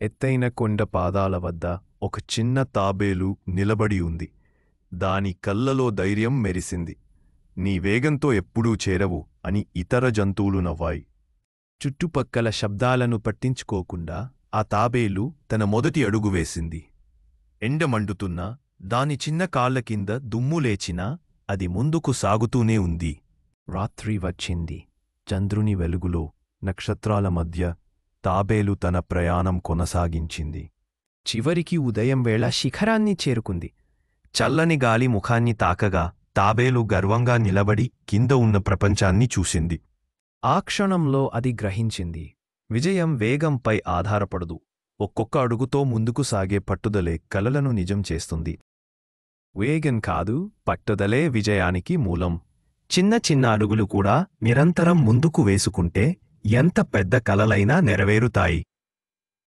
ఎత్తైన కొండ పాదాల వద్ద ఒక చిన్న తాబేలు నిలబడి ఉంది. దాని కళ్ళలో ధైర్యం మెరిసింది. నీ వేగంతో ఎప్పుడూ చేరవు అని ఇతర జంతువులు నవ్వాయి. చుట్టుపక్కల శబ్దాలను పట్టించుకోకుండా ఆ తాబేలు తన మొదటి అడుగు వేసింది. ఎండ మండుతున్నా, దాని చిన్న కాళ్ల కింద దుమ్ము లేచినా అది ముందుకు సాగుతూనే ఉంది. రాత్రి వచ్చింది. చంద్రుని వెలుగులో నక్షత్రాల మధ్య తాబేలు తన ప్రయాణం కొనసాగించింది. చివరికి ఉదయం వేళ శిఖరాన్ని చేరుకుంది. చల్లని గాలి ముఖాన్ని తాకగా తాబేలు గర్వంగా నిలబడి కింద ఉన్న ప్రపంచాన్ని చూసింది. ఆ క్షణంలో అది గ్రహించింది, విజయం వేగంపై ఆధారపడదు, ఒక్కొక్క అడుగుతో ముందుకు సాగే పట్టుదలే కలలను నిజం చేస్తుంది. వేగం కాదు, పట్టుదలే విజయానికి మూలం. చిన్న చిన్న అడుగులు కూడా నిరంతరం ముందుకు వేసుకుంటే ఎంత పెద్ద కలలైనా నెరవేరుతాయి.